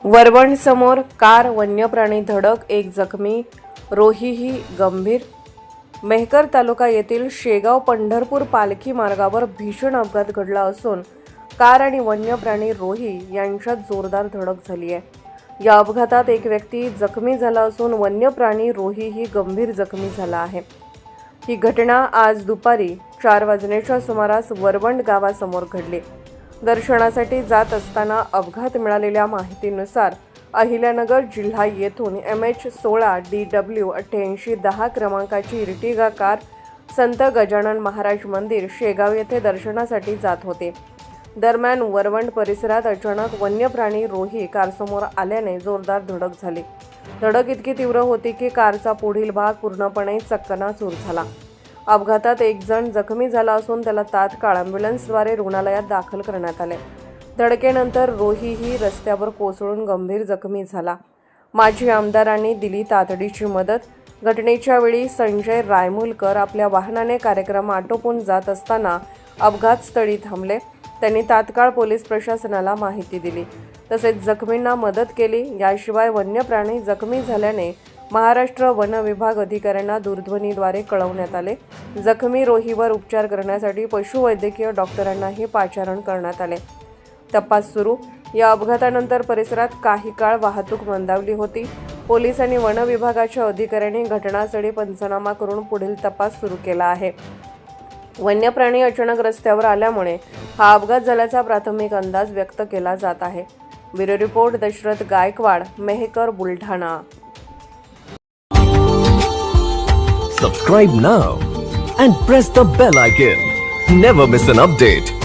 वरवण समोर कार वन्यप्राणी धडक, एक जखमी, रोहीही गंभीर. मेहकर तालुका येथील शेगाव पंढरपूर पालखी मार्गावर भीषण अपघात घडला असून कार आणि वन्यप्राणी रोही यांच्यात जोरदार धडक झाली आहे. या अपघातात एक व्यक्ती जखमी झाला असून वन्यप्राणी रोहीही गंभीर जखमी झाला आहे. ही घटना आज दुपारी 4 वाजण्याच्या सुमारास वरवंड गावासमोर घडली. दर्शनासाठी जात असताना अपघात मिळालेल्या माहितीनुसार अहिल्यानगर जिल्हा येथून MH16 DW 8810 क्रमांकाची इर्टिगा कार संत गजानन महाराज मंदिर शेगाव येथे दर्शनासाठी जात होते. दरम्यान वरवंड परिसरात अचानक वन्यप्राणी रोही कारसमोर आल्याने जोरदार धडक झाली. धडक इतकी तीव्र होती की कारचा पुढील भाग पूर्णपणे चक्कनाचूर झाला. अपघातात एक जण जखमी झाला असून त्याला तात्काळ ॲम्ब्युलन्सद्वारे रुग्णालयात दाखल करण्यात आले. धडकेनंतर रोहीही रस्त्यावर कोसळून गंभीर जखमी झाला. माजी आमदारांनी दिली तातडीची मदत. घटनेच्या वेळी संजय रायमुलकर आपल्या वाहनाने कार्यक्रम आटोपून जात असताना अपघातस्थळी थांबले. त्यांनी तात्काळ पोलीस प्रशासनाला माहिती दिली तसेच जखमींना मदत केली. याशिवाय वन्यप्राणी जखमी झाल्याने महाराष्ट्र वन विभाग अधिकाऱ्यांना दूरध्वनीद्वारे कळवण्यात आले. जखमी रोहीवर उपचार करण्यासाठी पशुवैद्यकीय डॉक्टरांनाही पाचारण करण्यात आले. तपास सुरू. या अपघातानंतर परिसरात काही काळ वाहतूक मंदावली होती. पोलीस आणि वन विभागाच्या अधिकाऱ्यांनी घटनास्थळी पंचनामा करून पुढील तपास सुरू केला आहे. वन्यप्राणी अचानक रस्त्यावर आल्यामुळे हा अपघात झाल्याचा प्राथमिक अंदाज व्यक्त केला जात आहे. Bureau report Dashrath Gaikwad, Mehkar, Buldhana. Subscribe now and press the bell icon. Never miss an update.